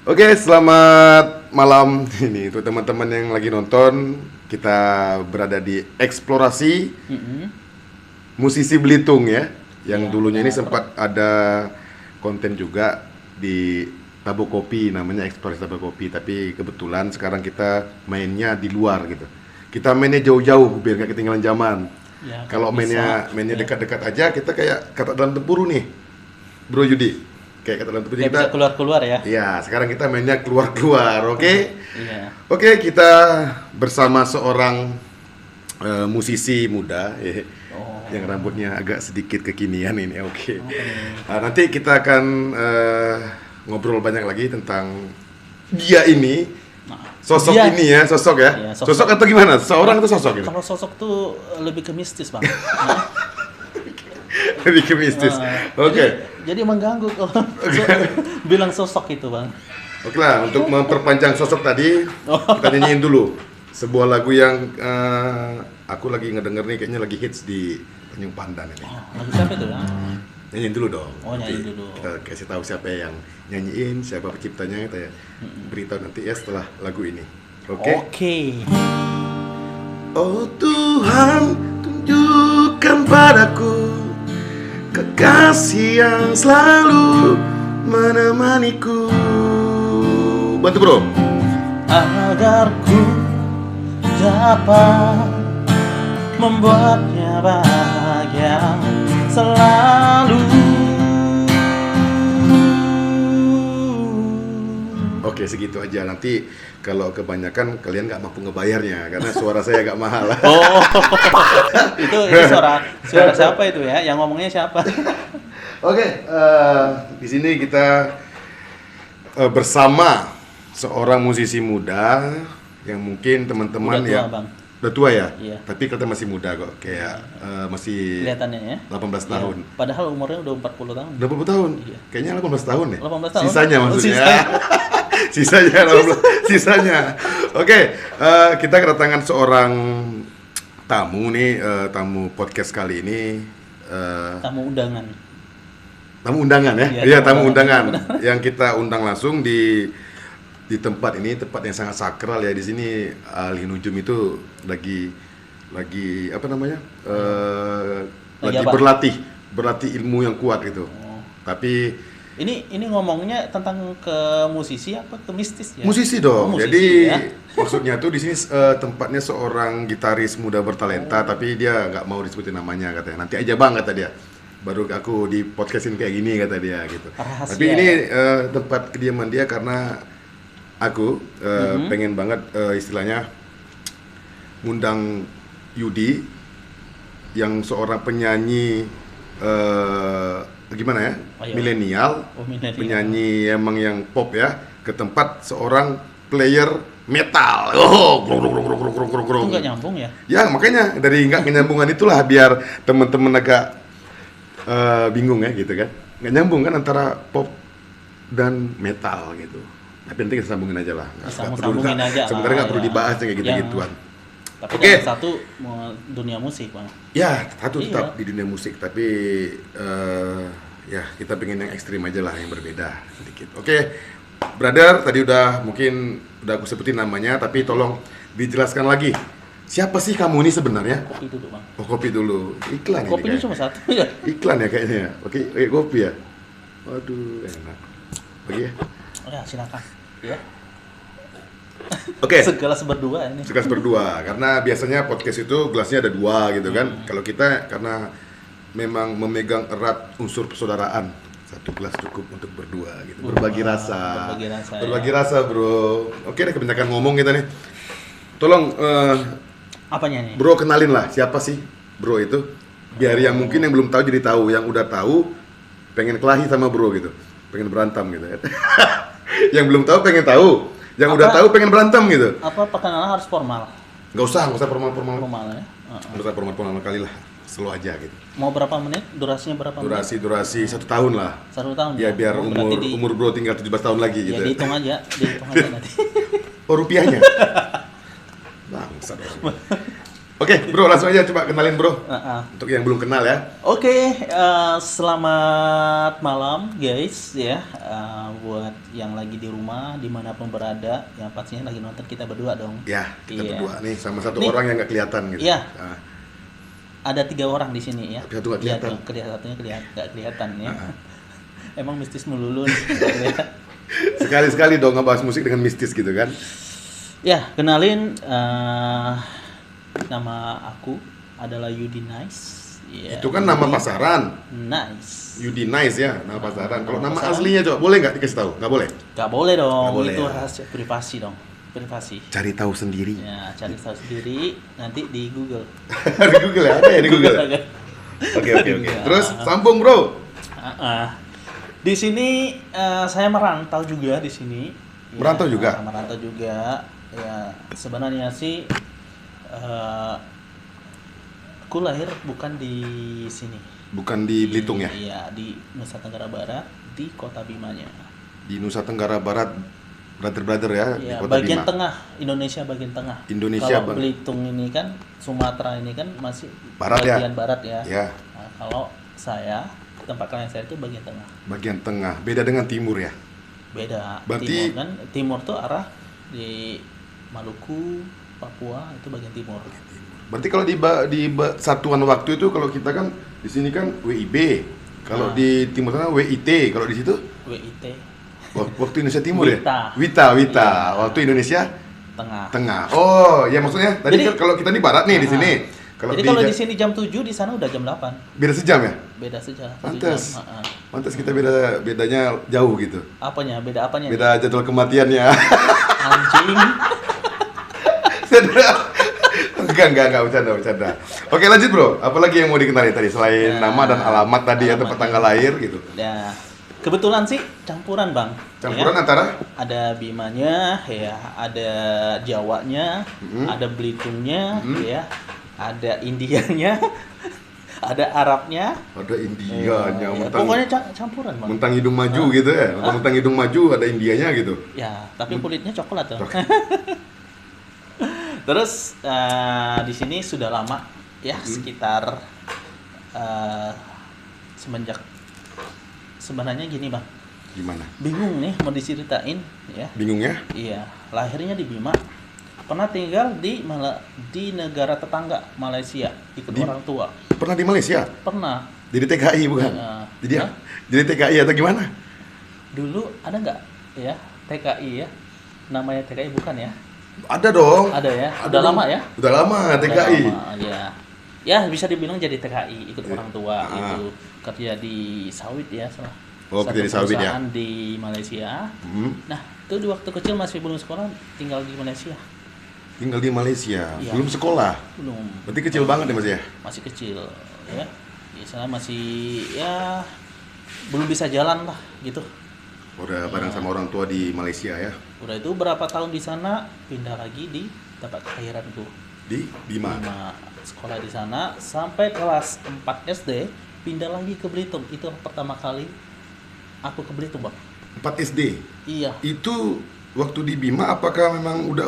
Oke, selamat malam ini untuk teman-teman yang lagi nonton. Kita berada di eksplorasi musisi Belitung ya. Yang Ya, dulunya ini benar. sempat ada konten juga di Tabo Kopi, namanya eksplorasi Tabo Kopi. Tapi kebetulan sekarang kita mainnya di luar gitu. Kita mainnya jauh-jauh biar nggak ketinggalan zaman. Ya, Kalau kalau mainnya bisa, ya. dekat-dekat aja, kita kayak kata dalam tempuru nih, Bro Yudi. Kayak kata dalam tempuru Nggak kita. bisa keluar-keluar ya. Iya, sekarang kita mainnya keluar-keluar, oke? Iya. Oke, kita bersama seorang musisi muda, Oh, yang rambutnya agak sedikit kekinian ini, oke. apa nih? Nanti kita akan ngobrol banyak lagi tentang dia ini, Nah, sosok dia- ini ya, sosok ya. Iya, Sosok atau gimana? Seorang atau sosok ini? Kalau sosok tuh lebih ke mistis, Bang. Nah, Lebih ke mistis. Oke. Jadi mengganggu kalau bilang sosok itu, Bang. Oke lah, untuk memperpanjang sosok tadi, kita nyanyiin dulu sebuah lagu yang aku lagi ngedenger nih, kayaknya lagi hits di Tanjung Pandan ini. Oh, lagu siapa itu, Bang? Nyanyiin dulu dong. Oh, Nanti nyanyiin dulu. kita kasih tahu siapa yang nyanyiin, siapa penciptanya, kita beritahu nanti ya setelah lagu ini. Oke? Oke. Oh Tuhan, tunjukkan padaku kekasih yang selalu menemaniku. Bantu bro. Agar ku dapat membuatnya bahagia selalu. Oke, segitu aja. Nanti kalau kebanyakan kalian nggak mampu ngebayarnya karena suara saya agak mahal. Oh, itu suara siapa itu ya? Yang ngomongnya siapa? Oke, di sini kita bersama seorang musisi muda yang mungkin teman-teman Udah tua, ya Bang. udah tua ya, Iya. tapi kelihatan masih muda kok, kayak masih Kelihatannya ya. 18 Iya. tahun. Padahal umurnya udah 40 tahun. 20 tahun? Iya. Kayaknya 18 tahun ya? 18 tahun. Sisanya Oh, maksudnya. sisanya. Sisanya 18. Sisanya. Oke, kita kedatangan seorang tamu nih, tamu podcast kali ini. Tamu undangan. Tamu undangan ya? Iya, Iya, tamu tamu undangan. undangan. Yang kita undang langsung di tempat ini, tempat yang sangat sakral ya. Di sini ahli nujum itu lagi apa namanya? Lagi Lagi apa? berlatih ilmu yang kuat gitu. Oh. Tapi Ini ngomongnya tentang ke musisi apa ke mistis ya? musisi dong. Oh, musisi, Jadi ya. maksudnya tuh di sini tempatnya seorang gitaris muda bertalenta, tapi dia nggak mau disebutin namanya katanya. Nanti aja bang kata dia. Baru aku di podcastin kayak gini kata dia gitu. Rahasia. Tapi ini tempat kediaman dia karena aku pengen banget istilahnya ngundang Yudi yang seorang penyanyi gimana ya? Ayo. Milenial. Oh, milenial. Penyanyi emang yang pop ya, ke tempat seorang player metal. Oh, grung grung grung grung grung grung Itu grung. nggak nyambung ya? Ya, makanya dari nggak kenyambungan itulah biar teman-teman agak bingung ya gitu kan. Nggak nyambung kan antara pop dan metal gitu. Tapi nanti kita sambungin aja lah. Disambung-sambungin aja lah, Sebenarnya nggak perlu ya. dibahas kayak gitu-gituan. Tapi Oke. yang satu dunia musik, Bang. Ya, satu tetap Iya. di dunia musik, tapi ya kita pengen yang ekstrim aja lah, yang berbeda sedikit. Oke, brother, tadi udah aku sebutin namanya, tapi tolong dijelaskan lagi. Siapa sih kamu ini sebenarnya? Kopi dulu, Bang. Oh, kopi dulu. Iklan ini Kopinya kayak. cuma satu ya. Iklan ya kayaknya ya. Oke, kopi ya. Waduh, enak. Oke ya. Ya, silakan. Ya. Oke. Segelas berdua ini. Segelas berdua, karena biasanya podcast itu gelasnya ada dua gitu kan. Kalau kita karena memang memegang erat unsur persaudaraan, satu gelas cukup untuk berdua gitu. Berbagi rasa. berbagi rasa, Berbagi ya. rasa, bro. Oke deh, kebanyakan ngomong kita nih. Tolong Apanya nih? bro kenalin lah siapa sih bro itu. Biar yang mungkin yang belum tahu jadi tahu, yang udah tahu pengen kelahi sama bro gitu. Pengen berantem gitu ya. Yang belum tahu pengen tahu. Yang udah Apa? tahu pengen berantem gitu. Apa perkenalan harus formal? Nggak usah formal-formal. Formal ya. Nggak usah formal-formal kali lah. Slow aja gitu. Mau berapa menit? Durasinya berapa menit? Durasi 1 tahun lah. 1 tahun Ya biar Oh, berarti umur bro tinggal 17 tahun lagi ya gitu. dihitung aja nanti. Oh rupiahnya. Bangsat orang. Oke, bro, langsung aja coba kenalin bro. Uh-uh. Untuk yang belum kenal ya. Oke, selamat malam guys ya. Buat yang lagi di rumah, dimanapun berada, yang pastinya lagi nonton kita berdua dong. Ya, kita Iya. berdua nih sama satu Nih. orang yang nggak kelihatan gitu. Iya. Nah, Ada 3 orang di sini ya. Tapi satu nggak kelihatan. Iya, satunya nggak kelihatan ya. Uh-uh. Emang mistis melulu nih. sekali-sekali dong ngebahas musik dengan mistis gitu kan. Ya, kenalin nama aku adalah Yudi Nice. Ya, Itu kan nama Yudi pasaran. Nice. Yudi Nice ya, nama pasaran. Kalau Nama nama pasaran. aslinya coba boleh nggak dikasih tahu? Nggak boleh. Gak boleh dong, Nggak boleh itu ya. rahasia privasi dong. Privasi. Cari tahu sendiri. Ya, cari tahu sendiri nanti di Google. Di Google ya, ada ya di Google. Oke. Ya. Terus sambung bro. Di sini saya merantau juga di sini. Merantau juga? Merantau juga. Ya, sebenarnya sih aku lahir bukan di sini. Bukan di Belitung ya? Iya, di Nusa Tenggara Barat, di Kota Bimanya. Di Nusa Tenggara Barat, brother ya, di Ya, Kota bagian Bima. tengah, Indonesia bagian tengah. Indonesia Kalau Belitung ini kan, Sumatera ini kan masih Barat ya? bagian barat ya. Ya, Nah, kalau saya, tempat kalian saya itu bagian tengah. bagian tengah. Beda dengan timur ya. Beda. Berarti- Timur kan, timur tuh arah di Maluku, Papua itu bagian timur. Berarti kalau satuan waktu itu kalau kita kan di sini kan WIB, kalau Nah. di Timur Tengah WIT, kalau di situ WIT waktu Indonesia Timur ya? Wita. Wita. Iya. Waktu Indonesia tengah. Tengah. Oh, ya maksudnya tadi Jadi- kan kalau kita di barat nih di Nah. sini. Kalau Jadi kalau di sini jam 7, di sana udah jam 8. beda sejam ya? Beda saja. Pantes. Jam. Pantas kita bedanya jauh gitu. Apanya? Beda apanya? nih? Beda jadwal kematiannya. Anjing. Enggak, bercanda. Oke, lanjut bro. Apalagi yang mau dikenali tadi selain Nah, nama dan alamat tadi ya, alamat, tempat ya. tanggal lahir gitu. Ya. Kebetulan sih campuran, Bang. Campuran Ya. antara Ada Bimanya, ya, ada Jawanya, ada Belitungnya, ya, ada Indianya, ada Arabnya. ada Indianya, Ya, mentang, pokoknya campuran, Bang. mentang hidung maju gitu ya. Mentang hidung maju ada Indianya gitu. Ya, tapi kulitnya coklat tuh. Terus di sini sudah lama ya, sekitar semenjak, sebenarnya gini Bang, Gimana? bingung nih mau diceritain ya. Bingung ya? Iya, lahirnya di Bima, pernah tinggal di negara tetangga Malaysia ikut Di- orang tua. Pernah di Malaysia? Pernah. Jadi TKI bukan? Jadi Hah? jadi TKI atau gimana? Dulu ada nggak ya TKI ya? Namanya TKI bukan ya? Ada dong. Ada ya? Ada Udah dong. lama ya? Udah lama TKI. Udah lama, ya. Ya bisa dibilang jadi TKI, ikut Ya. orang tua Ah. itu kerja di sawit ya, salah. Oh, kerja di sawit ya? perusahaan di Malaysia. Hmm. Nah, itu di waktu kecil masih belum sekolah, tinggal di Malaysia. Tinggal di Malaysia, Iya. belum sekolah. Belum, Berarti kecil banget ya Mas ya? masih kecil ya. Di sana masih ya belum bisa jalan lah gitu. Udah bareng sama orang tua di Malaysia ya. Udah itu berapa tahun di sana, pindah lagi di tempat kelahiranku. Di Bima. Bima, sekolah di sana sampai kelas 4 SD, pindah lagi ke Belitung. Itu pertama kali aku ke Belitung, Bang. 4 SD. Iya, Itu waktu di Bima apakah memang udah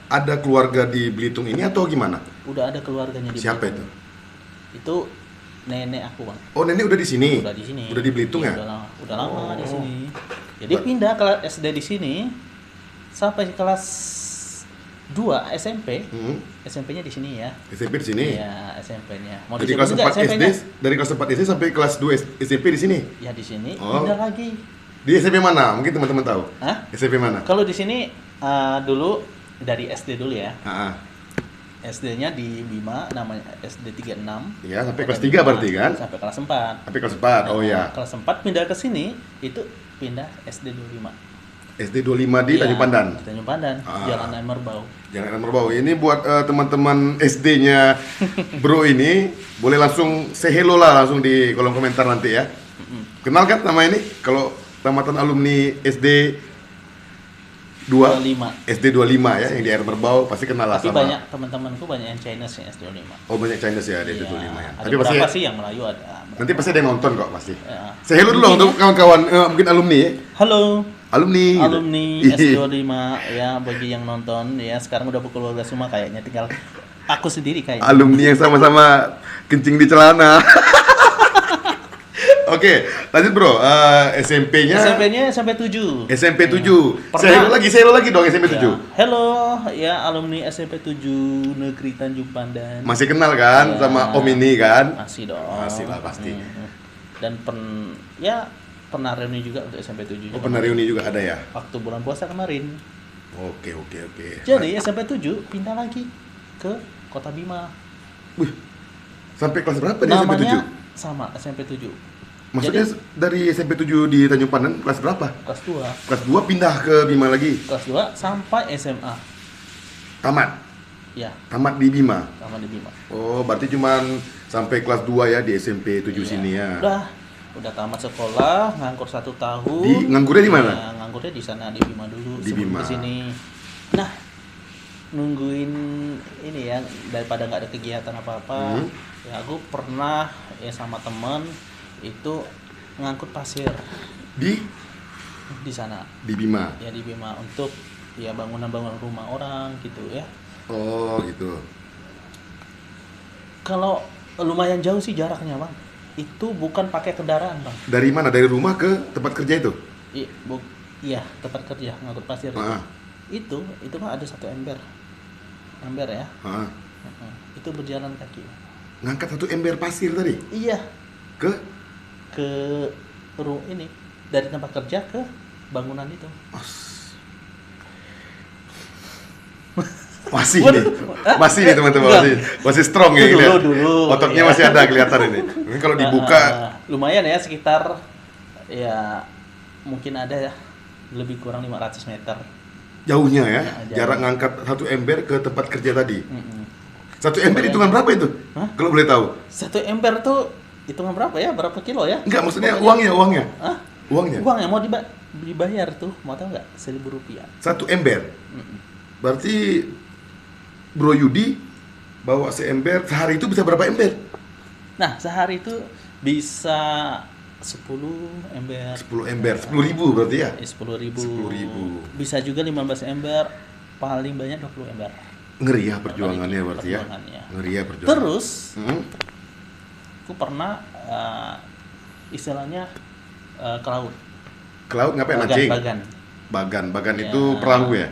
ada keluarga di Belitung ini atau gimana? udah ada keluarganya di Siapa Belitung. Itu nenek aku, Bang. Oh, nenek udah di sini. Udah di sini. Udah di Belitung Iya, ya? Udah lama di Oh. sini. Jadi pindah ke SD di sini sampai kelas 2 SMP. SMP-nya di sini ya. SMP di sini. Iya, SMP-nya. Mau Dari disebut kelas nggak 4 SD, SMP-nya? dari kelas 4 SD sampai kelas 2 SMP di sini. Ya di sini, Oh. pindah lagi. Di SMP mana? Mungkin teman-teman tahu. Hah? SMP mana? Kalau di sini dulu dari SD dulu ya. Ah, SD-nya di Bima, namanya SD 36. ya, sampai kelas 3 berarti kan? Sampai kelas 4. Sampai kelas 4. Oh ya. Kelas 4 pindah ke sini, itu pindah SD 25. SD 25 di Iya, Tanjung Pandan. di Tanjung Pandan, Ah. Jalan Merbau. Jangan merbau. Ini buat teman-teman SD-nya Bro ini boleh langsung say hello lah langsung di kolom komentar nanti ya. Kenal kan nama ini? Kalau tamatan alumni SD 2 25. SD 25 ya yang di Air Merbau pasti kenal lah Tapi sama. banyak teman-temanku banyak yang Chinese ya SD 25. Oh, banyak Chinese ya di SD Iya, 25 ya. ada Tapi pasti berapa sih yang Melayu ada. nanti pasti ada yang nonton kok pasti. Ya. Say hello dulu Mungkin untuk ya. kawan-kawan mungkin alumni ya. Halo, Alumni. gitu. alumni Iya. SD 25 ya, bagi yang nonton ya, sekarang udah berkeluarga semua kayaknya, tinggal Aku sendiri kayaknya. Alumni yang sama-sama kencing di celana. Oke, lanjut bro. SMP-nya SMP-nya SMP 7. SMP 7. Pernah. Saya lagi dong SMP 7. Ya. Hello, ya alumni SMP 7 Negeri Tanjung Pandan. Masih kenal kan Ya. sama Om ini kan? Masih dong. Masih lah pasti. Dan pernah reuni juga untuk SMP 7. Oh, pernah reuni juga ada ya? Waktu bulan puasa kemarin. Oke. Jadi SMP 7 pindah lagi ke Kota Bima. Wih, sampai kelas berapa di SMP 7? Namanya sama SMP 7. Maksudnya Jadi, dari SMP 7 di Tanjung Pandan kelas berapa? kelas 2. Kelas 2 pindah ke Bima lagi. Kelas 2 sampai SMA. Tamat. Ya, Tamat di Bima. sama di Bima. Oh, berarti cuman sampai kelas 2 ya di SMP 7 Iya. sini ya. Udah tamat sekolah, nganggur 1 tahun. Nganggurnya di mana? Ya, nganggurnya di sana di Bima dulu. Di sebelum Bima. ke sini. Nah, nungguin ini ya daripada nggak ada kegiatan apa-apa. Ya aku pernah ya sama temen itu ngangkut pasir Di sana. di Bima. Ya di Bima untuk ya bangunan-bangunan rumah orang gitu ya. Oh, gitu. Kalau lumayan jauh sih jaraknya, Bang. Itu bukan pakai kendaraan, Bang. Dari mana? Dari rumah ke tempat kerja itu? Iya, tempat kerja ngangkut pasir. Ah. Itu kan ada 1 ember. Ember ya. Ah. Itu berjalan kaki. Ngangkat 1 ember pasir tadi Iya, ke ke ini dari tempat kerja ke bangunan itu. masih nih teman-teman, masih strong ya, Dulu, lihat. dulu, Ototnya ya. masih ada kelihatan ini. Ini kalau dibuka Lumayan ya, sekitar ya mungkin ada ya lebih kurang 500 meter. jauhnya ya, jauh. jarak ngangkat 1 ember ke tempat kerja tadi. Mm-mm. 1 ember hitungan berapa itu? Hah? Kalau boleh tahu? 1 ember tuh hitungan berapa ya? Berapa kilo ya? Enggak, maksudnya Pokoknya- uangnya. Hah? Uangnya. Uang yang mau dibayar tuh, mau tahu nggak? 1.000 rupiah. 1 ember. Mm-mm. Berarti Bro Yudi bawa seember, sehari itu bisa berapa ember? Nah, sehari itu bisa 10 ember. 10 ember, 10.000 berarti ya? 10.000. 10.000. Bisa juga 15 ember, paling banyak 20 ember. Ngeri ya perjuangannya berarti ya? Perjuangannya. Ngeri ya perjuangan. Terus, Hmm? aku pernah istilahnya ke laut. Ke laut ngapain mancing? Bagan. Bagan Ya. itu perahu ya?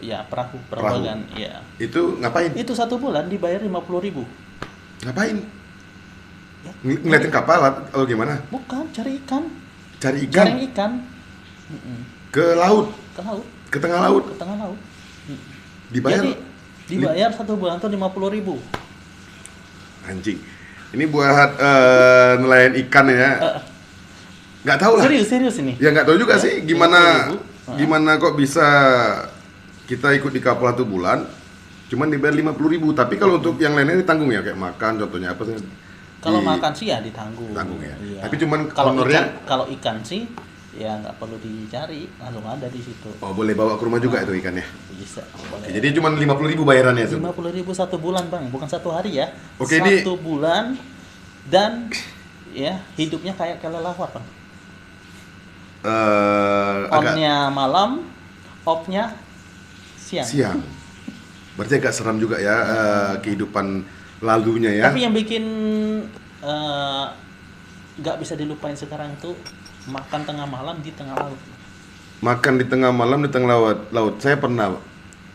Ya, perahu Perahu. bagan. Ya. Itu ngapain? Itu 1 bulan dibayar 50.000. Ngapain? Ya, Ngeliatin kapal atau gimana? Bukan, cari ikan. Cari ikan Jaring ikan. Mm-mm. ke laut, Ke laut, ke tengah laut. ke tengah laut. Dibayar Jadi dibayar 1 bulan tuh 50.000. anjing. Ini buat nelayan ikan ya. Nggak tahu lah. Serius ini. Ya nggak tahu juga Ya, sih gimana 50.000. gimana kok bisa kita ikut di kapal 1 bulan cuman dibayar 50.000, tapi kalau untuk yang lainnya ditanggung ya, kayak makan contohnya apa sih? Kalau Di- makan sih ya ditanggung. Tanggung ya. Iya. Tapi cuman kalau honornya- kalau ikan sih ya nggak perlu dicari, langsung ada di situ. Oh, boleh bawa ke rumah juga itu ikannya. Bisa. Oke, Boleh. jadi cuman 50.000 bayarannya tuh. 50.000 1 bulan, Bang, bukan 1 hari ya. Oke, 1 bulan dan ya hidupnya kayak kelelawar, Bang. Agak On-nya malam, off-nya siang. siang. Berarti agak seram juga ya kehidupan lalunya ya. Tapi yang bikin nggak bisa dilupain sekarang tuh makan tengah malam di tengah laut. Makan di tengah malam di tengah laut. Saya pernah,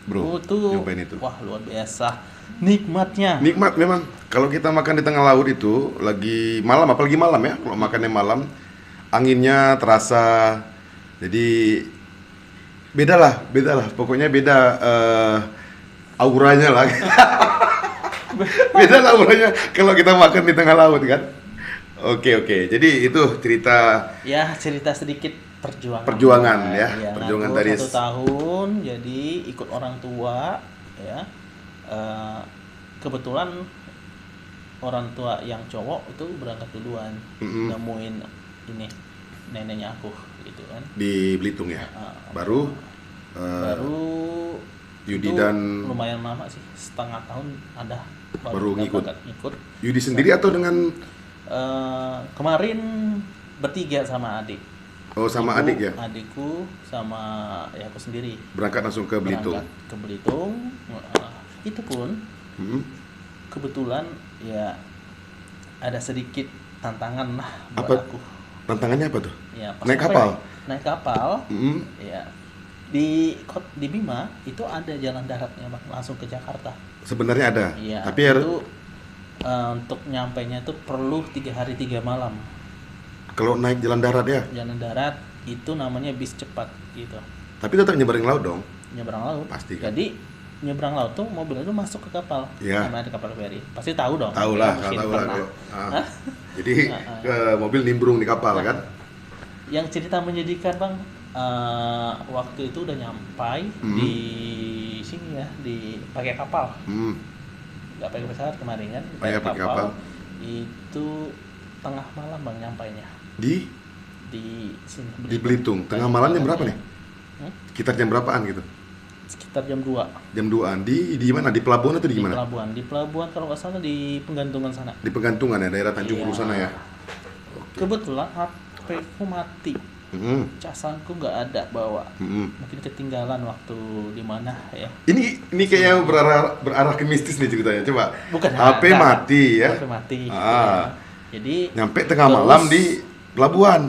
Bro, Tuh, nyobain itu. wah luar biasa nikmatnya. Nikmat memang. Kalau kita makan di tengah laut itu lagi malam, apalagi malam ya. Kalau makannya malam, anginnya terasa. Jadi beda lah. Pokoknya beda auranya lah. Beda lah auranya kalau kita makan di tengah laut kan. Oke. Jadi itu cerita Ya cerita sedikit perjuangan. Perjuangan, ya. Perjuangan nganggur dari 1 tahun, jadi ikut orang tua, ya. Kebetulan orang tua yang cowok itu berangkat duluan, Mm-mm. nemuin ini neneknya aku, gitu kan. di Belitung ya. Baru Baru Yudi itu dan lumayan lama sih, setengah tahun ada Baru ngikut. ngikut. Yudi sendiri atau dengan Kemarin bertiga sama adik. oh sama Ibu, adik ya? Adikku sama ya aku sendiri Berangkat langsung ke Belitung. berangkat ke Belitung. Itu pun Hmm. kebetulan ya ada sedikit tantangan lah buat Apa? aku. Tantangannya apa tuh? Ya, pas Naik sampai- kapal? Naik kapal. Hmm. Ya, di Bima itu ada jalan daratnya bang, langsung ke Jakarta. Sebenarnya ada. Iya. Tapi itu untuk nyampainya itu perlu 3 hari 3 malam. kalau naik jalan darat ya. Jalan darat itu namanya bis cepat gitu. Tapi tetap nyebarin laut dong. Nyebrang laut. Pasti kan. Jadi nyebrang laut tuh mobil itu masuk ke kapal. Iya. Namanya kapal feri. Pasti tahu dong. Tahu lah, Mungkin tahu lah pernah. kalau. Hah? Jadi ke mobil nimbrung di kapal kan. Yang cerita menyedihkan bang, waktu itu udah nyampai di sini ya, di pakai kapal, Hmm. nggak pakai pesawat kemarin kan, Pakai kapal. Itu tengah malam bang nyampainya Di sini di Belitung. Tengah malam jam berapa nih? Sekitar jam berapaan gitu? Sekitar jam 2 Jam 2-an. Di mana? Di pelabuhan atau di mana? di pelabuhan kalau nggak salah di penggantungan sana. Di Pegantungan ya, daerah Tanjung Hulu Iya. sana ya. Kebetulan HP ku mati, Hmm. casanku nggak ada bawa, Hmm. mungkin ketinggalan waktu di mana ya. Ini kayaknya berarah ke mistis nih ceritanya. Coba. Bukan, HP enggak. mati ya. HP mati. Ah. Ya. Jadi Nyampe tengah terus- malam di pelabuhan.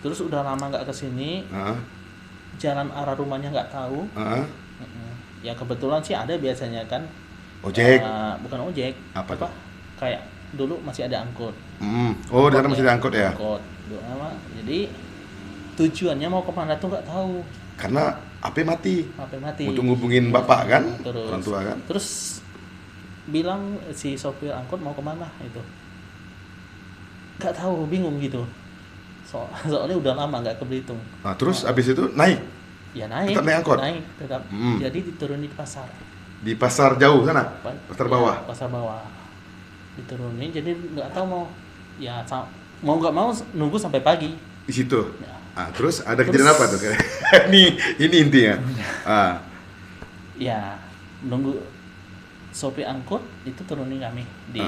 Terus udah lama nggak kesini, Ah, jalan arah rumahnya nggak tahu. ah. Ya kebetulan sih ada biasanya kan. Ojek. Bukan ojek. Apa tuh? Kayak dulu masih ada angkot. Oh, di sana masih ada angkot ya? Angkot. Dulu lama. Jadi tujuannya mau kemana tuh nggak tahu. Karena HP mati. HP mati. Untuk ngubungin bapak kan? Terus, Orang tua kan? Terus bilang si sopir angkot mau kemana itu. Nggak tahu, bingung gitu. Soalnya udah lama nggak ke Belitung. Nah, terus abis itu naik Ya naik. Tetap naik angkot? Tetap. Hmm. Jadi diturunin di pasar. di pasar jauh sana, pasar Ya, bawah. pasar bawah. Diturunin, jadi nggak tahu mau ya mau nggak mau nunggu sampai pagi. Di situ. Ya. Ah, terus ada kejadian apa tuh? ini intinya. Ah, Ya nunggu sopir angkot itu turunin kami di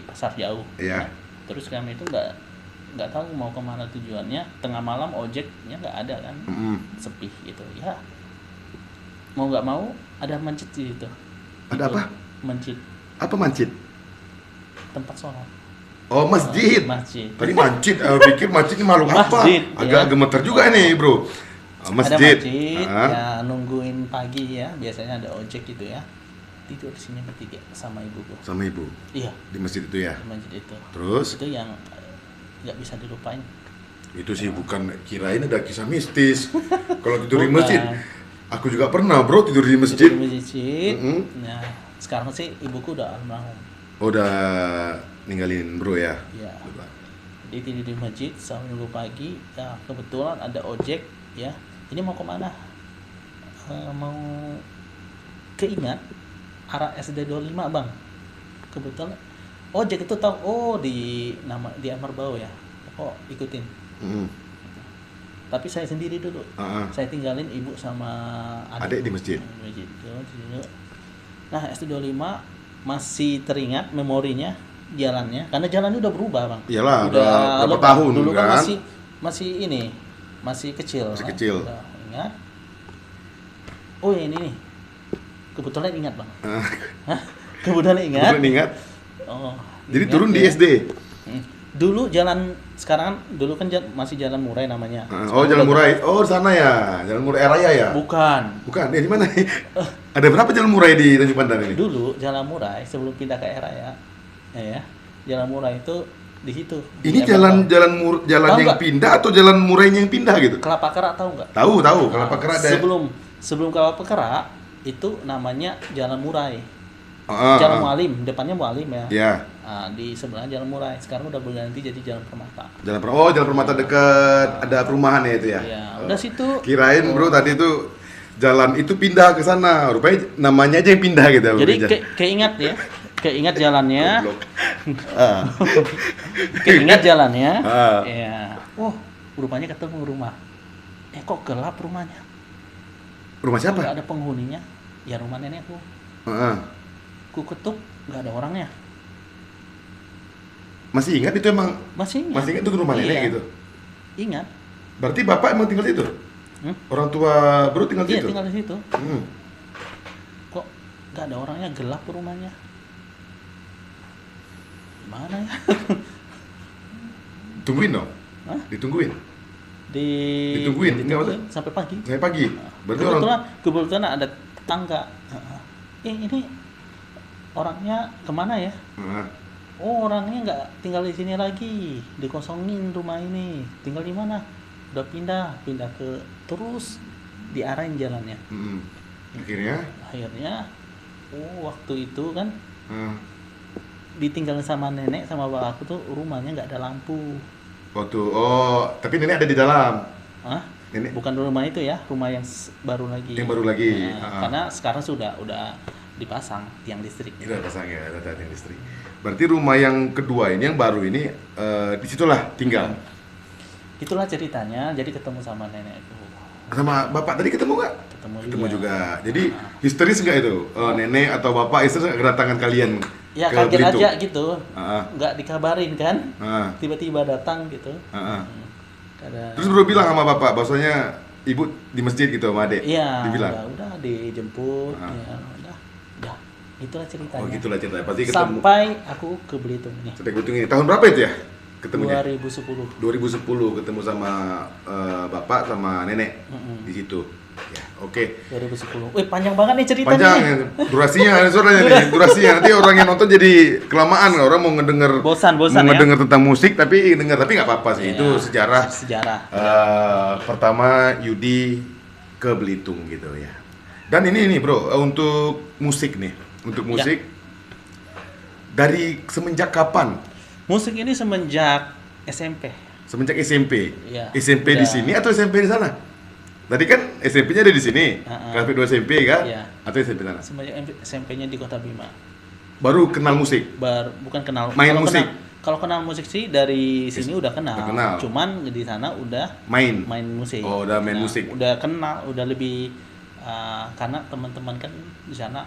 pasar jauh. Iya. Nah, terus kami itu nggak tahu mau kemana tujuannya. Tengah malam ojeknya nggak ada kan, sepi gitu. Ya mau nggak mau ada masjid di situ. Ada apa? Masjid, Apa masjid? tempat sholat. Oh, masjid. Masjid. Tadi masjid, pikir masjid ini makhluk apa? Masjid, Agak ya. gemeter juga nih, bro. Masjid. Ada masjid, Ah. ya nungguin pagi ya, biasanya ada ojek gitu ya. Tidur di sini bertiga sama ibuku. Sama ibu Iya, di masjid itu ya. di masjid itu. Terus Itu yang nggak bisa dilupain. itu sih bukan, kirain ada kisah mistis. Kalau tidur di Bukan. masjid, aku juga pernah, bro, tidur di Tidur masjid. di masjid. Mm-mm. Nah, sekarang sih ibuku udah almarhum. Udah ninggalin bro ya. Ya. Jadi tidur di masjid sampai nunggu pagi. Ya kebetulan ada ojek ya. Ini mau kemana? Mau keingat arah SD 25 bang. Kebetulan ojek itu tahu, oh di Amar Bau ya. Oh ikutin. Tapi saya sendiri dulu. Saya tinggalin ibu sama Adik di masjid. Nah SD 25 masih teringat memorinya jalannya, karena jalannya udah berubah bang. Iyalah, udah berapa lebih. tahun Dulu kan kan? masih ini masih kecil. Masih kan? kecil. Udah ingat. Oh ini nih, kebetulan ingat bang. Hah? Kebetulan ingat. Kebetulan ingat. Oh. Jadi ingat turun di ya. SD. Dulu jalan sekarang dulu kan masih Jalan Murai namanya. Oh, Jalan Murai. Oh, di sana ya. Jalan Murai Raya ya? Bukan. Bukan, ya di mana? Ada berapa Jalan Murai di Tanjung Pandan ini? Dulu Jalan Murai sebelum pindah ke Raya. Ya. Jalan Murai itu di situ. Ini Di jalan Amar jalan Tahu yang nggak? pindah atau jalan Murainya yang pindah gitu? Bau. Kelapa Kerak tahu nggak? Tahu, Kelapa Kerak ada. Sebelum Kelapa Kerak itu namanya Jalan Murai. Ah, Jalan Mualim, depannya Mualim ya. Ya, Nah, di sebelah Jalan Murai. Sekarang udah berganti jadi Jalan Permata. Jalan Permata dekat ada perumahan ya itu ya. Ya, Oh. udah situ. Kirain bro tadi itu jalan itu pindah ke sana. Rupanya namanya aja yang pindah gitu. Jadi rupanya. keingat ya. Keingat jalannya. Goblok. Ah. Keingat jalannya. Ah. Ya. Oh, rupanya ketemu rumah. Kok gelap rumahnya? Rumah siapa? Nggak ada penghuninya. Ya rumah nenekku. Ah. Ku ketuk, nggak ada orangnya. Masih ingat itu emang? Masih ingat. Masih ingat itu rumah nenek Iya. gitu? Ingat. Berarti bapak emang tinggal di situ? Hmm? Orang tua bro tinggal di Iya situ? tinggal di situ. Hmm. Kok nggak ada orangnya, gelap rumahnya. Gimana ya? Tungguin dong. Hah? Ditungguin. Ditungguin sampai pagi. Sampai pagi. Berarti orang Kebetulan ada tetangga. Ini orangnya kemana ya? Heeh. Oh, orangnya nggak tinggal di sini lagi, dikosongin rumah ini. Tinggal di mana? Udah pindah ke, terus diarahin jalannya. Akhirnya, waktu itu kan ditinggalin sama nenek sama bapak aku tuh, rumahnya nggak ada lampu. Tapi nenek ada di dalam. Hah? Nenek Bukan rumah itu ya, rumah yang baru lagi. yang baru lagi. Karena sekarang udah dipasang tiang listrik. Itu udah pasang ya, ada tiang listrik. Berarti rumah yang kedua ini, yang baru ini, disitulah tinggal. Itulah ceritanya. Jadi ketemu sama nenekku. Sama bapak tadi ketemu nggak? Ketemu juga. Jadi histeris nggak itu? Nenek atau bapak histeris kedatangan kalian ya ke kaget Belitung? aja gitu. Nggak dikabarin kan? Tiba-tiba datang gitu. Terus bro bilang sama bapak, bahwasanya ibu di masjid gitu sama adek? Iya, dibilang? udah dijemput. Ya, udah. Itulah ceritanya. Oh gitulah ceritanya. Pasti ketemu. Sampai aku ke Belitung nih. Sampai Belitung ini. Tahun berapa itu ya? Ketemunya? 2010 ketemu sama bapak sama nenek di situ. Ya, oke. 2010. Panjang banget nih ceritanya. Panjang nih. durasinya nih. Durasinya nanti orang yang nonton jadi kelamaan, orang mau ngedenger Bosan mau ya. ngedenger tentang musik tapi nggak apa-apa sih. Iya, Itu sejarah. Pertama Yudi ke Belitung gitu ya. Dan ini bro, untuk musik nih. Untuk musik dari semenjak kapan? Musik ini semenjak SMP. Semenjak SMP. Iya, SMP di sini atau SMP di sana? Tadi kan SMP-nya ada di sini. Kelas 2 SMP kan? Iya. Atau SMP sana? Semenjak SMP-nya di Kota Bima. Baru kenal musik. Bukan kenal. Main musik. Kalau kenal musik sih dari sini udah kenal. Cuman di sana udah main musik. Oh, udah main musik. Udah kenal, udah lebih karena teman-teman kan di sana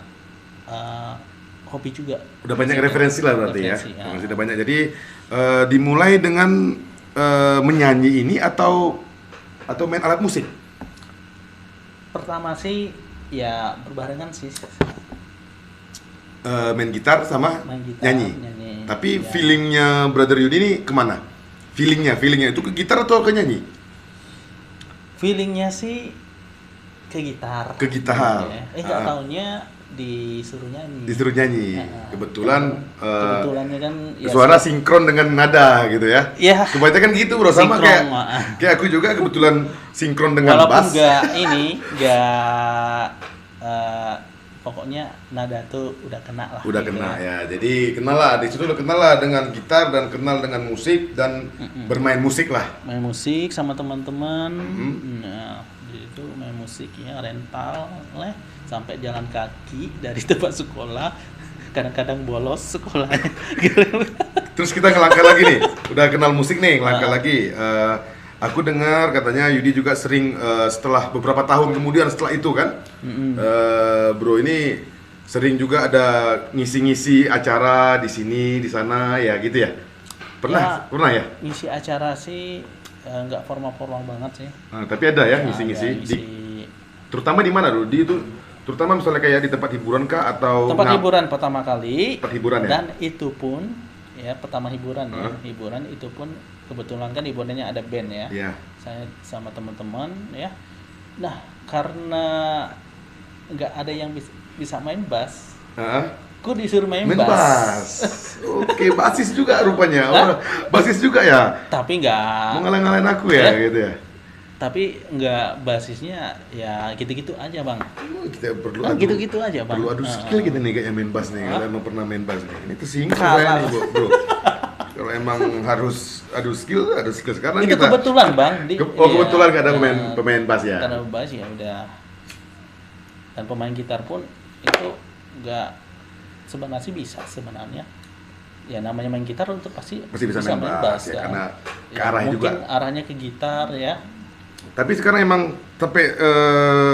hobi juga. Udah banyak referensi lah berarti ya. Referensi udah banyak. Jadi dimulai dengan menyanyi ini atau main alat musik? Pertama sih ya berbarengan sih. Main gitar sama nyanyi. Tapi ya. feelingnya Brother Yudi ini kemana? Feelingnya itu ke gitar atau ke nyanyi? Feelingnya sih ke gitar. Ke gitar. Nggak taunya disuruh nyanyi. Kebetulannya kan ya, suara sinkron dengan nada gitu ya. Iya. Kebanyakan gitu bro, sama kayak aku juga kebetulan sinkron dengan walaupun bass. Pokoknya nada tuh udah kena lah. Udah kena ya. Jadi kenal lah, di situ udah kenal lah dengan gitar dan kenal dengan musik dan bermain musik lah. Main musik sama teman-teman. Nah, itu main musik ya, rental lah sampai jalan kaki dari tempat sekolah. Kadang-kadang bolos sekolahnya. Terus kita ngelangkah lagi nih. Udah kenal musik nih, ngelangkah lagi. Aku dengar katanya Yudi juga sering setelah beberapa tahun kemudian setelah itu kan, bro ini sering juga ada ngisi-ngisi acara di sini, di sana ya gitu ya. Pernah ya? Ngisi acara sih nggak formal banget sih. Tapi ada ya ngisi-ngisi. Terutama di mana dulu? Di itu, terutama misalnya kayak di tempat hiburan kah atau? Tempat hiburan pertama kali. Tempat hiburan ya. Dan itu pun ya pertama hiburan ya. Hiburan itu pun kebetulan kan hiburannya ada band ya. Yeah. Saya sama teman-teman ya. Nah, karena nggak ada yang bisa main bass. Aku disuruh main bass. Oke, basis juga rupanya. Basis juga ya. Tapi nggak. Mau ngalah-ngalahin aku ya gitu ya. Tapi nggak basisnya ya gitu-gitu aja bang. Kita perlu gitu-gitu aja bang. Perlu adu skill gitu nih kayaknya main bass nih. Kalau emang pernah main bass nih. Ini tuh singkat saya nih bro. Kalau emang harus adu skill sekarang itu kita. Kebetulan bang. Kebetulan nggak ada pemain bass ya. Karena bass ya udah. Dan pemain gitar pun itu nggak sebenarnya bisa sebenarnya. Ya namanya main gitar untuk pasti bisa main bass ya, karena ke arahnya mungkin juga. Arahnya ke gitar ya. Tapi sekarang emang sampai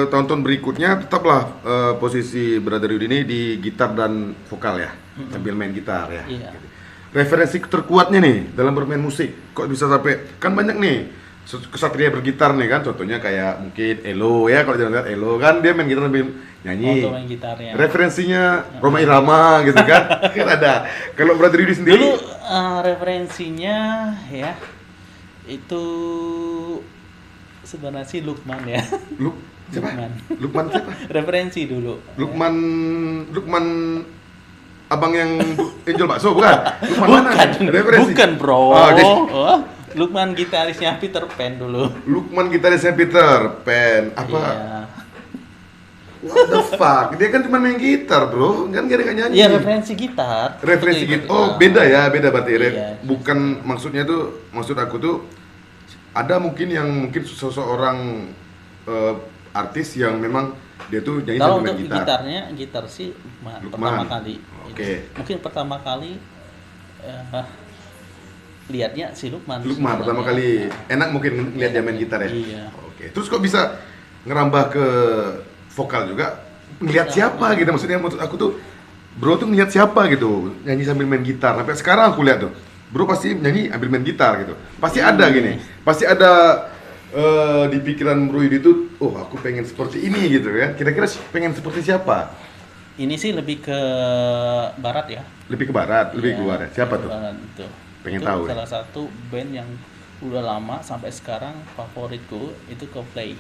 tahun-tahun berikutnya tetaplah posisi Brother Yudi ini di gitar dan vokal ya, sambil main gitar ya. Iya. Referensi terkuatnya nih dalam bermain musik, kok bisa sampai kan banyak nih kesatria bergitar nih kan, contohnya kayak mungkin Elo ya, kalau jangan lihat Elo kan dia main gitar sambil nyanyi. Auto main gitarnya. Referensinya Roma Irama gitu kan, kan ada. Kalau Brother Yudi sendiri, Dulu referensinya ya itu sebenarnya sih Lukman ya. siapa? Lukman. Lukman siapa? Referensi dulu. Lukman abang yang jual bakso bukan? Lukman mana? Referensi. Bukan bro. Oh, oke. Oh, Lukman gitarisnya Peter Pan dulu. Lukman gitarisnya Peter Pan. Apa? Iya. What the fuck? Dia kan cuma main gitar, bro. Kan dia nggak nyanyi. Iya, referensi gitar. Referensi Itu, gitar. Oh, beda ya, beda berarti. Iya. Bukan maksudnya tuh, maksud aku tuh ada mungkin seseorang artis yang memang dia tuh nyanyi Kalau sambil main untuk gitar. gitar sih Lukman. pertama kali. Oke. Mungkin pertama kali lihatnya si Lukman. Lukman pertama kali enak mungkin lihat dia main gitar ya. Iya. Oke. Terus kok bisa ngerambah ke vokal juga? Ngelihat siapa gitu, maksudnya maksud aku tuh bro tuh ngelihat siapa gitu nyanyi sambil main gitar. Sampai sekarang aku lihat tuh bro pasti nyanyi ambil main gitar gitu. Pasti ada gini. Pasti ada di pikiran Bro Yudi tuh, oh aku pengen seperti ini gitu kan. Kira-kira pengen seperti siapa? Ini sih lebih ke barat ya. Lebih ke barat, lebih Iya, ke barat. Siapa tuh? Barat, itu. Pengen Itu tahu ya? salah satu band yang udah lama sampai sekarang favoritku itu Coldplay.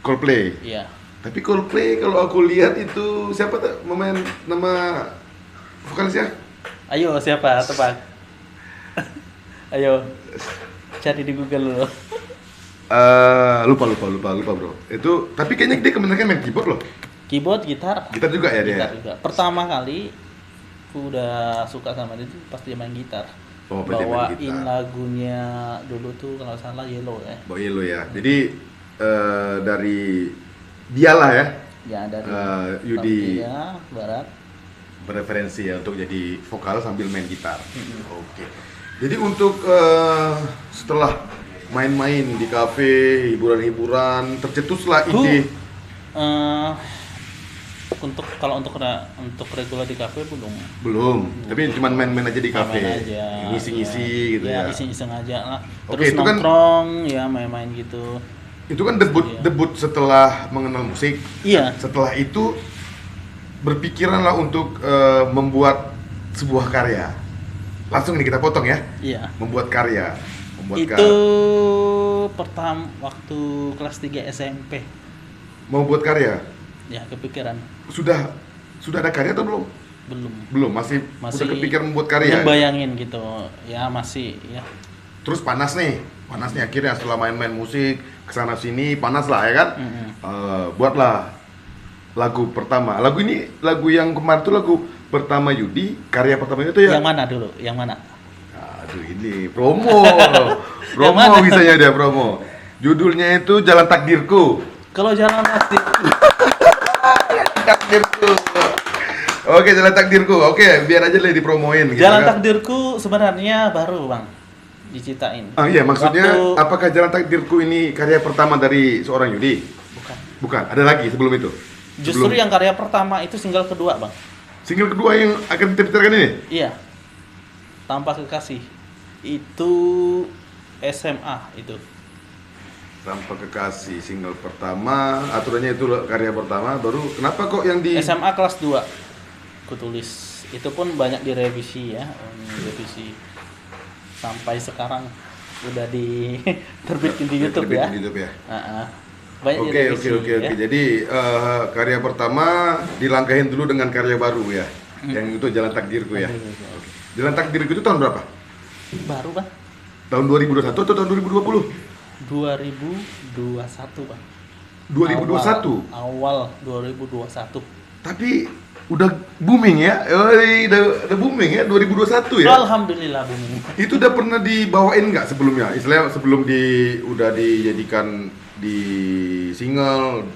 Coldplay. Iya. Tapi Coldplay kalau aku lihat itu siapa tuh pemain nama vokalisnya? Ayo siapa tebak? Ayo cari di Google dulu. Lupa bro. Itu tapi kayaknya dia kebanyakan main keyboard loh. Keyboard, gitar. Gitar juga ya dia. Gitar juga. Pertama kali aku udah suka sama dia tuh pas dia main gitar. Oh, pas dia main Bawain gitar. lagunya dulu tuh kalau salah Yellow ya. Bawa Yellow ya. Jadi dari dialah ya Ya dari Yudi Tampia, barat. bereferensi ya untuk jadi vokal sambil main gitar. Oke. Jadi untuk setelah main-main di kafe, hiburan-hiburan, tercetuslah ide. Untuk regular di kafe Belum, tapi cuma main-main aja di kafe. main aja, Ngisi-ngisi gitu ya. iseng-iseng aja lah. Oke, Terus itu kan- nongkrong ya main-main gitu. Itu kan debut Iya. debut setelah mengenal musik. Iya. Setelah itu berpikiranlah untuk membuat sebuah karya. Langsung nih kita potong ya. Iya. Membuat karya. Itu pertama waktu kelas 3 SMP. Mau buat karya. Ya kepikiran. Sudah ada karya atau belum? Belum. Masih Masih udah kepikiran membuat karya. Bayangin gitu. Ya masih ya. Terus panasnya akhirnya setelah main-main musik kesana sini panas lah ya kan. Buatlah lagu pertama. Lagu yang kemarin tuh lagu pertama Yudi, karya pertama itu ya. Yang mana dulu? Yang mana? Aduh ini promo. Yang mana? Bisanya dia promo. Judulnya itu Jalan Takdirku. Kalau Jalan Takdirku. Oke, Jalan Takdirku. Oke, biar aja lah dipromoin gitu Jalan kan. Takdirku sebenarnya baru, Bang. Diciptain. Iya, maksudnya Waktu- apakah Jalan Takdirku ini karya pertama dari seorang Yudi? Bukan, ada lagi sebelum itu. Justru Sebelum- yang karya pertama itu single kedua, Bang. single kedua yang akan diterbitkan ini. Iya. Tanpa Kekasih. Itu SMA itu. Tanpa Kekasih single pertama, aturannya itu karya pertama, baru kenapa kok yang di SMA kelas 2. Aku tulis. Itu pun banyak direvisi ya, direvisi. Sampai sekarang udah terbitin di YouTube Terbitin ya. di YouTube ya. Banyak Oke. direvisi. Ya. Jadi karya pertama dilangkahin dulu dengan karya baru ya. Yang itu Jalan Takdirku ya. Oke. Jalan Takdirku itu tahun berapa? Baru, Bang. Tahun 2021 atau tahun 2020? 2021, Bang. 2021. Awal 2021. Tapi udah booming ya. Udah booming ya 2021 ya. Alhamdulillah booming. Itu udah pernah dibawain nggak sebelumnya? Istilahnya sebelum udah dijadikan di single,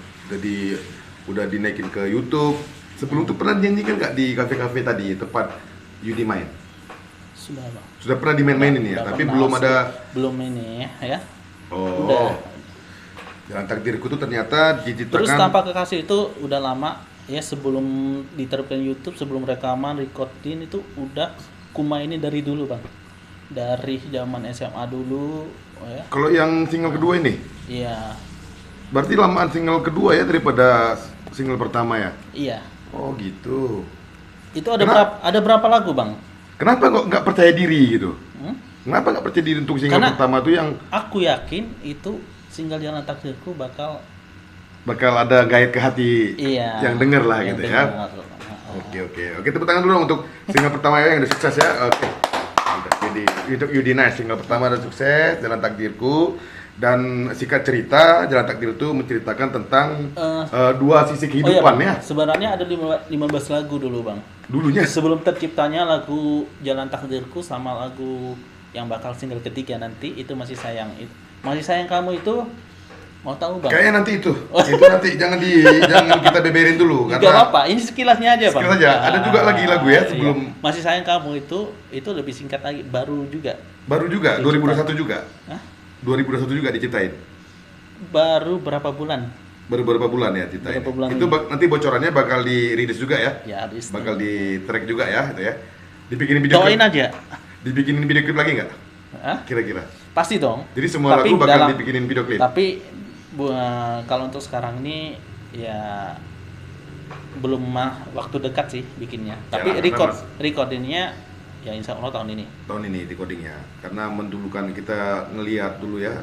udah dinaikin ke YouTube. Sebelum itu pernah dinyanyikan nggak di kafe-kafe tadi tempat Yudi main? Sudah, Bang. Sudah pernah dimain-mainin ya, Udah tapi pernah, belum ada. belum ini ya. Oh. Udah. Jalan Takdirku tuh ternyata Terus diciptakan. Tanpa Kekasih itu udah lama ya, sebelum diterapkan YouTube, sebelum rekaman, recording itu udah kumainin dari dulu, Bang. Dari zaman SMA dulu Oh ya. Kalau yang single kedua ini, Iya. berarti lamaan single kedua ya daripada single pertama ya? Iya. Oh gitu. Itu ada Kenapa? berapa lagu, Bang? Kenapa kok nggak percaya diri gitu? Hmm? Kenapa nggak percaya diri untuk single Karena- pertama tuh yang Aku yakin itu single Jalan Takdirku bakal bakal ada gait ke hati iya yang denger lah yang gitu ya? denger. Oke, tepuk tangan dulu dong untuk single pertama ya yang udah sukses ya. Oke. Mantap. Jadi untuk Yudina single pertama udah sukses, Jalan Takdirku, dan singkat cerita Jalan Takdir itu menceritakan tentang dua sisi Oh iya, kehidupan Bang. ya. Sebenarnya ada 15 lagu dulu, Bang. Dulunya Sebelum terciptanya lagu Jalan Takdirku sama lagu yang bakal single ketiga nanti itu Masih Sayang Kamu itu mau tahu, Bang? kayaknya nanti itu nanti jangan kita beberin dulu Gak karena apa-apa, ini sekilasnya aja, Bang. sekilas aja. Ada juga lagi lagu ya sebelum- Iya. Masih Sayang Kamu itu lebih singkat lagi, baru juga. baru juga 2021 juga. Hah? 2021 juga diciptain. Baru berapa bulan? Baru beberapa bulan ya ciptain. Beberapa bulan Itu ini. nanti bocorannya bakal di-release juga ya. Ya, habis. Bakal di track juga ya itu ya. Dibikinin video Doain klip. aja. Dibikinin video klip lagi nggak? Hah? Kira-kira. Pasti dong. Jadi semua Tapi lagu bakal dalam- dibikinin video klip. Tapi kalau untuk sekarang ini ya belum waktu dekat sih bikinnya. Tapi karena recordingnya ya insya Allah tahun ini. tahun ini recordingnya karena mendulukan kita ngelihat dulu ya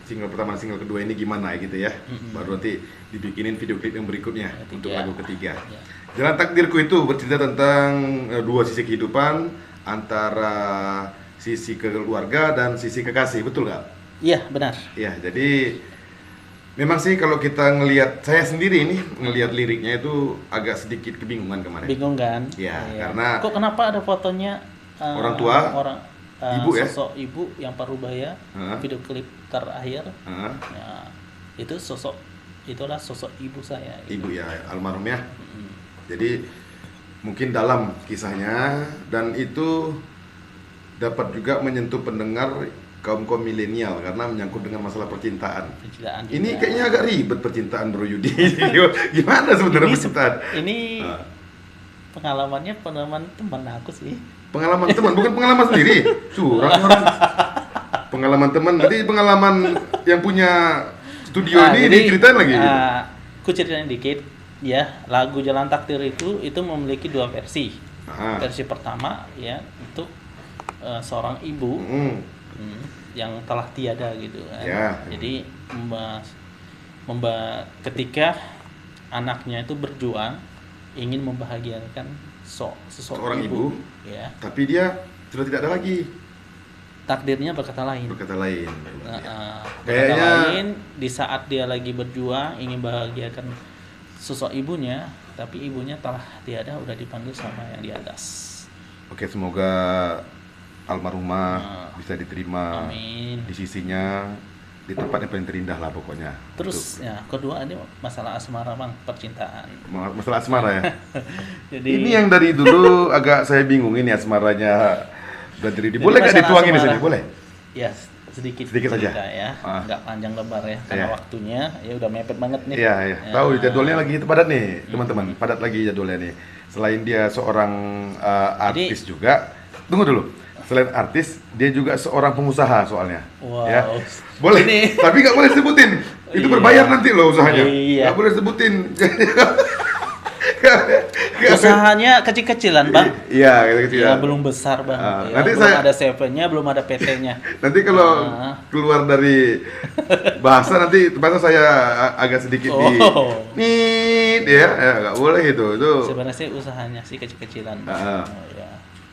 single pertama dan single kedua ini gimana gitu ya. Baru nanti dibikinin video klip yang berikutnya Ketiga. untuk lagu ketiga. Ya. Jalan Takdirku itu bercerita tentang dua sisi kehidupan antara sisi keluarga dan sisi kekasih, betul nggak? Iya, benar. Ya, jadi memang sih kalau kita ngelihat, saya sendiri ini ngelihat liriknya itu agak sedikit kebingungan kemarin. Bingung kan? Ya, Iya. karena- kok kenapa ada fotonya Orang tua? Ibu ya? sosok ibu yang parubaya, Heeh. video klip terakhir. Heeh, Ya, itulah sosok ibu saya. ibu ya, almarhum ya. Mm. Jadi mungkin dalam kisahnya dan itu dapat juga menyentuh pendengar kaum milenial karena menyangkut dengan masalah percintaan. Percintaan Ini juga. kayaknya agak ribet percintaan Bro Yudi. Gimana sebenarnya Ini percintaan? Ini Ah. pengalaman teman aku sih. Pengalaman teman, bukan pengalaman sendiri. Curang orang. Pengalaman teman, berarti pengalaman yang punya studio ini jadi, diceritain lagi. aku ceritain dikit ya. Lagu Jalan Takdir itu memiliki dua versi. Ah. Versi pertama ya untuk seorang ibu yang telah tiada gitu kan. Ya. Jadi ketika anaknya itu berjuang ingin membahagiakan Seorang ibu. ya, Tapi dia sudah tidak ada lagi takdirnya berkata lain. berkata lain. Berkata Kayaknya- lain di saat dia lagi berjuang ingin bahagiakan sosok ibunya, tapi ibunya telah tiada, udah dipanggil sama yang di atas. Oke, semoga almarhumah Ah. bisa diterima Amin. di sisinya di tempat yang paling terindah lah pokoknya. Terus ya kedua ini masalah asmara, Bang, percintaan. Masalah asmara ya. Jadi Ini yang dari dulu agak saya bingung ini asmaranya Brother Yudi. Jadi Boleh nggak masalah dituangin di sini? asmara- Boleh? ya sedikit Sedikit saja. cerita ya, Ah. nggak panjang lebar ya, karena Iya. waktunya ya udah mepet banget nih. Iya, iya. Ya. Tahu jadwalnya lagi padat nih, teman-teman. Padat lagi jadwalnya nih. Selain dia seorang artis juga, tunggu dulu. Selain artis, dia juga seorang pengusaha soalnya. Wow. Ya. Boleh, Ini- tapi nggak boleh sebutin. Itu Iya. berbayar nanti loh usahanya. Iya. Nggak boleh sebutin. Usahanya kecil-kecilan, Bang. Iya, gitu Ya, belum besar, Bang. Ah, Ya, nanti belum saya- ada CV-nya, belum ada PT-nya. Nanti kalau Ah. keluar dari bahasa nanti saya agak sedikit di Oh. nit ya, nggak boleh itu. Sebenarnya sih usahanya sih kecil-kecilan, Bang. Ah. Oh, ya.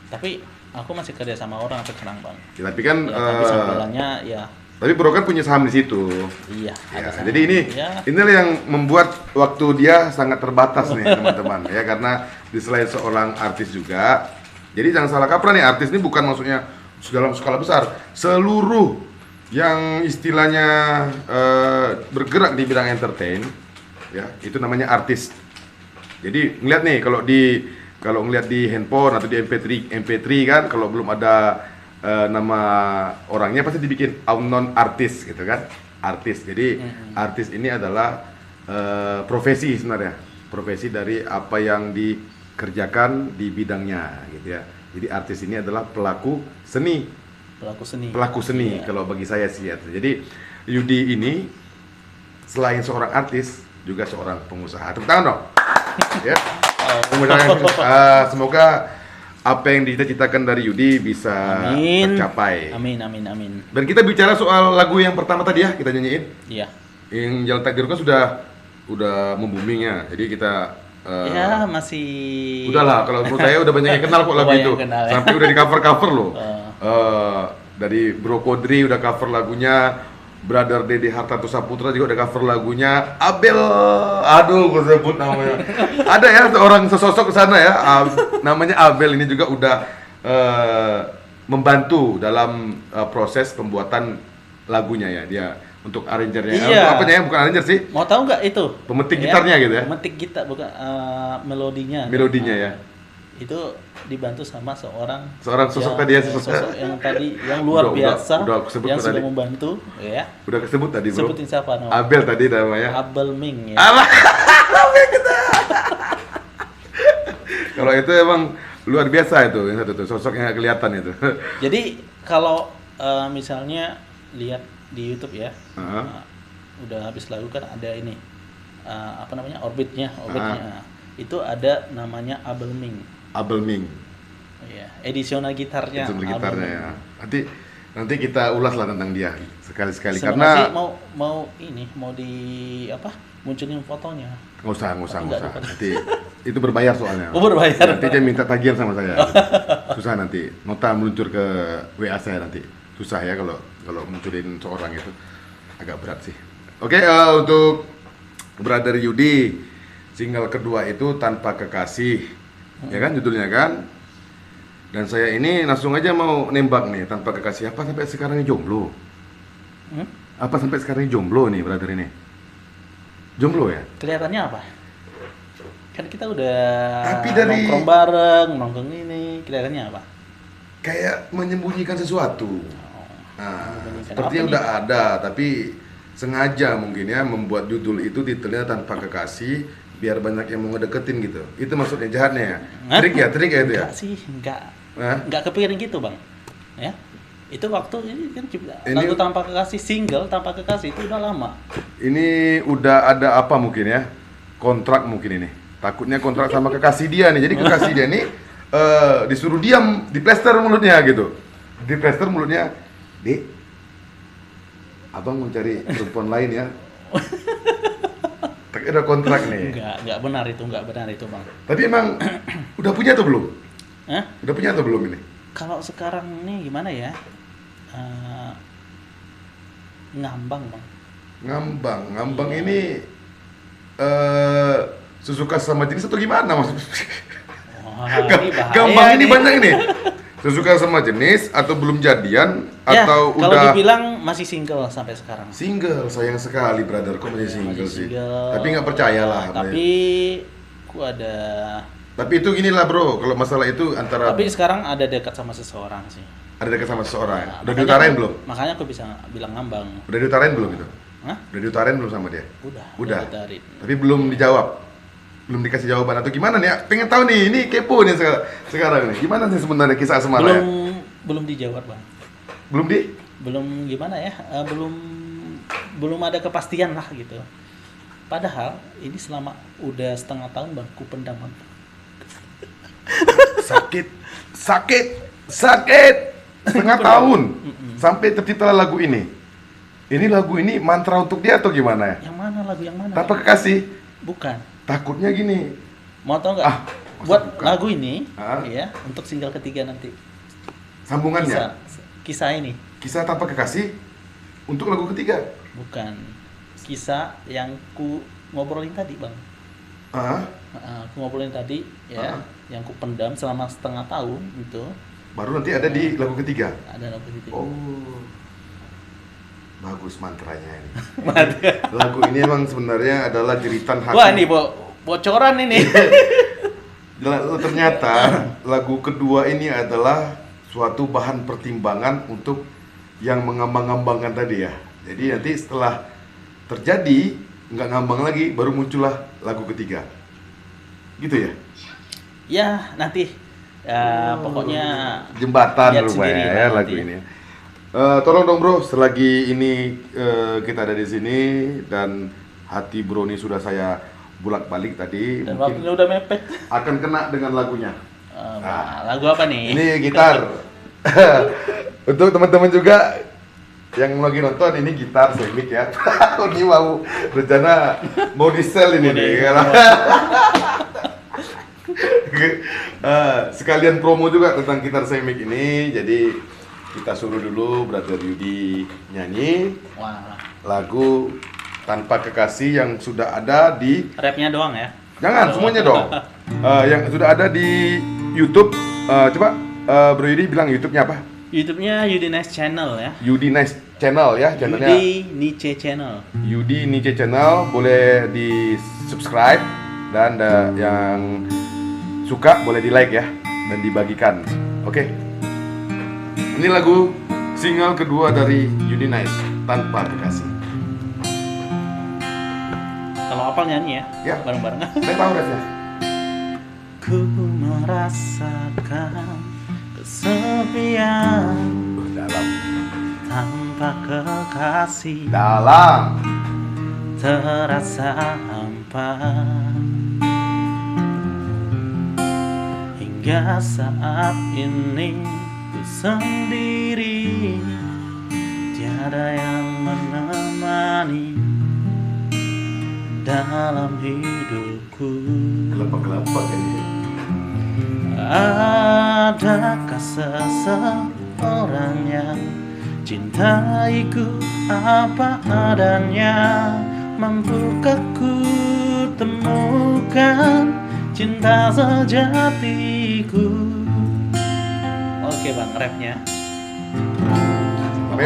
Tapi aku masih kerja sama orang sekarang, Bang. Ya, tapi kan Ya, tapi sambilannya ya tapi Bro kan punya saham di situ. iya, Ya, ada sama. jadi Ya, inilah yang membuat waktu dia sangat terbatas nih teman-teman ya, karena di selain seorang artis juga. Jadi jangan salah kaprah nih, artis ini bukan maksudnya dalam skala besar. Seluruh yang istilahnya bergerak di bidang entertain ya, itu namanya artis. Jadi ngeliat nih kalau ngeliat di handphone atau di MP3 kan, kalau belum ada nama orangnya pasti dibikin unknown artist gitu kan, artis. Jadi artis ini adalah profesi sebenarnya, profesi dari apa yang dikerjakan di bidangnya gitu ya. Jadi artis ini adalah pelaku seni pelaku seni Iya. kalau bagi saya sih ya. Jadi Yudi ini selain seorang artis juga seorang pengusaha. Tepuk tangan dong. Ya. Semoga apa yang dicita-citakan dari Yudi bisa Amin. tercapai. Amin, amin, amin. Dan kita bicara soal lagu yang pertama tadi ya, kita nyanyiin. Iya. Yang Jalan Takdir kan udah membooming ya. Jadi kita Ya, masih udahlah, kalau menurut saya udah banyak yang kenal kok lagu Banyak itu. yang kenal, ya. Sampai udah di cover-cover loh. Eh. Dari Bro Kodri udah cover lagunya, Brother Dede Hartanto Saputra juga udah cover lagunya, Abel, aduh gue sebut namanya. Ada ya seorang sesosok ke sana ya, namanya Abel ini juga udah membantu dalam proses pembuatan lagunya ya, dia untuk arrangernya. Iya. Untuk apanya ya, bukan arranger sih. Mau tahu nggak itu? Pemetik gitarnya gitu ya? Pemetik gitar, bukan melodinya. Melodinya ya. Itu dibantu sama seorang Sosok tadi ya, sosok yang tadi yang luar biasa, udah aku sebut yang tadi. sudah membantu, ya. Udah kesebut tadi bro. Sebutin siapa namanya? Abel tadi namanya. Abel Ming, ya. Alah, Abel kita. Kalau itu emang luar biasa itu, yang satu tuh sosoknya kelihatan itu. Jadi kalau misalnya lihat di YouTube ya, udah habis lagu kan ada ini apa namanya orbitnya. Itu ada namanya Abel Ming. Abel Ming. Iya, edisional gitarnya. Edisional Abel gitarnya Ming. ya. Nanti kita ulas lah tentang dia sekali-sekali Sebenarnya karena sih mau di apa? Munculin fotonya. nggak usah. Enggak. Nanti itu berbayar soalnya. Oh, berbayar. Nanti dia minta tagihan sama saya. Susah nanti. Nota meluncur ke WA saya nanti. Susah ya kalau munculin seorang itu agak berat sih. Oke, untuk Brother Yudi single kedua itu Tanpa Kekasih. Ya kan judulnya kan? Dan saya ini langsung aja mau nembak nih, Tanpa Kekasih apa sampai sekarang ini jomblo? Apa sampai sekarang ini jomblo nih brother ini? Jomblo ya? Kelihatannya apa? Kan kita udah Tapi dari- nongkrong bareng, nongkrong ini, kelihatannya apa? Kayak menyembunyikan sesuatu. Oh, Nah, menyembunyikan sepertinya apa udah ada, tapi sengaja mungkin ya membuat judul itu titelnya Tanpa Kekasih biar banyak yang mau ngedeketin gitu. Itu maksudnya jahatnya ya? Hah? Trik ya itu ya? Enggak sih, Hah? enggak kepikiran gitu, Bang. Ya. Itu waktu ini kan juga Ini- lagu Tanpa Kekasih, single Tanpa Kekasih itu udah lama. Ini udah ada apa mungkin ya? Kontrak mungkin ini. Takutnya kontrak sama kekasih dia nih. Jadi kekasih dia nih disuruh diam, diplester mulutnya gitu. Diplester mulutnya, "Dek, abang mau cari perempuan lain ya." Tapi ada kontrak nih. Enggak benar itu, Bang. Tapi emang udah punya atau belum? Hah? Udah punya atau belum ini? Kalau sekarang nih gimana ya? Ngambang, Bang. Ngambang ini sesuka sama jenis atau gimana maksudnya? Wah, ini bahaya Gampang ini nih. banyak ini. Sesuka sama jenis atau belum jadian Ya, atau kalau udah dibilang masih single sampai sekarang. single. Sayang sekali brother, kok masih single Masih sih. single. Tapi nggak percaya lah. Tapi ku ada. Tapi itu gini lah bro, kalau masalah itu antara Tapi sekarang ada dekat sama seseorang sih. ada dekat sama seseorang. Nah, Udah makanya diutarain aku- belum? Makanya aku bisa bilang ngambang. Udah diutarain belum itu? Hah? Udah diutarain belum sama dia? Udah. Tapi belum dijawab. Belum dikasih jawaban atau gimana nih? Pengen tahu nih, ini kepo nih sekarang nih. Gimana sih sebenarnya kisah asmara ya? Belum dijawab, Bang. Belum Belum gimana ya? Belum ada kepastian lah gitu. Padahal ini selama udah setengah tahun, Bang, ku pendam, Bang. sakit setengah tahun sampai tercipta lagu ini. Ini lagu ini mantra untuk dia atau gimana ya? Yang mana lagu yang mana? Tanpa Kekasih. Bukan. Takutnya gini. Mau tau nggak? Masa Buat bukan? lagu ini, Ah. ya, untuk single ketiga nanti. Sambungannya. Kisah ini, Kisah Tanpa Kekasih untuk lagu ketiga. bukan kisah yang ku ngobrolin tadi, Bang. Ah, Aku ngobrolin tadi, ya, yang ku pendam selama setengah tahun itu baru nanti ada di lagu ketiga. ada lagu ketiga. Oh. Bagus mantranya ini. Lagu ini emang sebenarnya adalah jeritan hati. Wah, ini bocoran ini. Ternyata lagu kedua ini adalah suatu bahan pertimbangan untuk yang mengambang-ambangkan tadi ya. Jadi nanti setelah terjadi nggak ngambang lagi, baru muncullah lagu ketiga. Gitu ya? Ya, nanti. Ya, pokoknya Jembatan lihat rupanya sendiri ya lah lagu nanti. ini. Tolong dong bro, selagi ini kita ada di sini dan hati bro ini sudah saya bolak-balik tadi, Dan mungkin waktunya udah mepet. akan kena dengan lagunya. Lagu apa nih? Ini gitar. Untuk teman-teman juga yang lagi nonton, ini gitar Semik ya. Ini mau rencana mau di sell ini nih. Sekalian promo juga tentang gitar Semik ini. Jadi kita suruh dulu Brother Yudi nyanyi Wah, lagu Tanpa Kekasih yang sudah ada di rapnya doang ya? jangan semuanya dong. Yang sudah ada di YouTube. Coba Bro Yudi bilang YouTube-nya apa? YouTube-nya Yudi Nice Channel ya. Yudi Nice Channel ya, channelnya Yudi Nice Channel. Yudi Nice Channel, boleh di subscribe dan yang suka boleh di like ya dan dibagikan. Oke. Ini lagu single kedua dari Yudi Nice, Tanpa Kekasih. Kalau apal nyanyi ya? Ya. Bareng-bareng. Saya tahu refnya. Ku merasakan kesepian Dalam, tanpa kekasih, dalam. terasa hampa hingga saat ini ku sendiri, tiada yang menemani dalam hidupku. Kelapa-kelapa kayaknya. Adakah seseorang yang cintaiku apa adanya? Mampukah ku temukan cinta sejatiku? Oke bang, rapnya.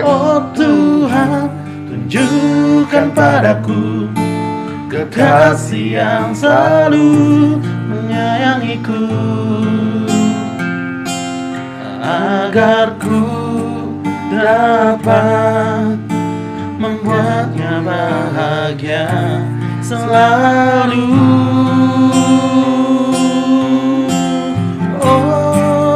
Oh Tuhan, tunjukkan padaku kekasih yang selalu menyayangiku, agar ku dapat membuatnya bahagia selalu. Oh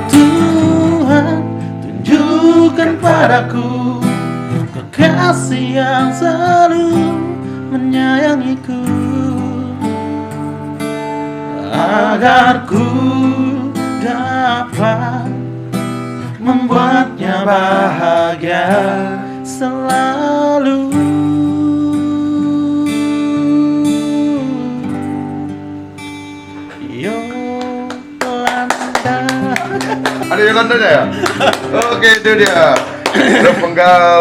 Tuhan, tunjukkan padaku kekasih yang selalu menyayangiku, agar ku dapat membuatnya bahagia selalu. Yolanda. Ada Yolandanya ya? Oke, itu dia. Terpenggal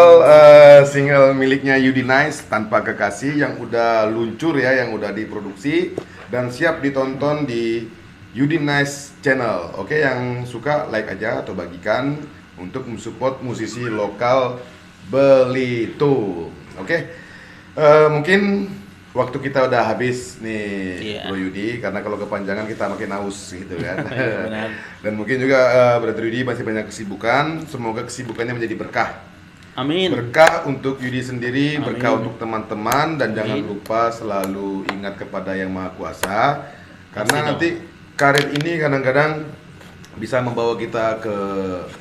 single miliknya Yudi Nice, Tanpa Kekasih, yang udah luncur ya, yang udah diproduksi dan siap ditonton di Yudi Nice Channel. Oke, yang suka like aja atau bagikan untuk mensupport musisi lokal Belitung. Oke, mungkin waktu kita udah habis nih, Iya. Bro Yudi, karena kalau kepanjangan kita makin aus gitu kan. Benar. Dan mungkin juga Brother Yudi masih banyak kesibukan. Semoga kesibukannya menjadi berkah. Amin. Berkah untuk Yudi sendiri, Amin. berkah untuk teman-teman, dan Amin. jangan lupa selalu ingat kepada Yang Maha Kuasa. Karena Pasti nanti karir ini kadang-kadang bisa membawa kita ke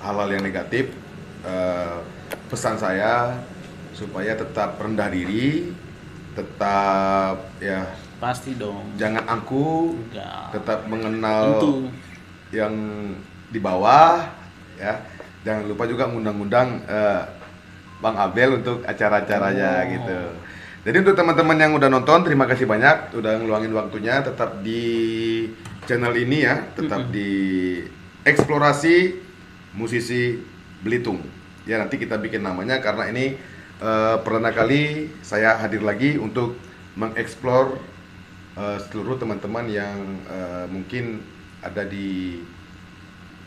hal-hal yang negatif. Pesan saya supaya tetap rendah diri, tetap ya Pasti dong. jangan angkuh, Enggak. tetap mengenal Tentu. yang di bawah ya. Jangan lupa juga ngundang-ngundang Bang Abel untuk acara-acaranya gitu. Jadi untuk teman-teman yang udah nonton, terima kasih banyak udah ngeluangin waktunya. Tetap di channel ini ya, tetap di eksplorasi musisi Belitung. Ya nanti kita bikin namanya karena ini perdana kali saya hadir lagi untuk mengeksplor seluruh teman-teman yang mungkin ada di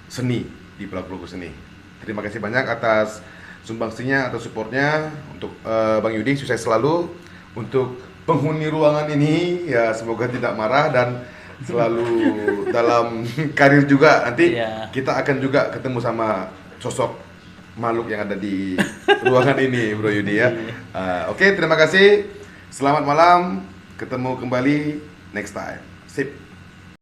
seni, di pelaku-pelaku seni. Terima kasih banyak atas sumbangsinya atau supportnya untuk Bang Yudi. Sukses selalu untuk penghuni ruangan ini ya, semoga tidak marah dan selalu dalam karir juga. Nanti Iya. kita akan juga ketemu sama sosok makhluk yang ada di ruangan ini, Bro Yudi ya. Oke, terima kasih. Selamat malam. Ketemu kembali next time. Sip.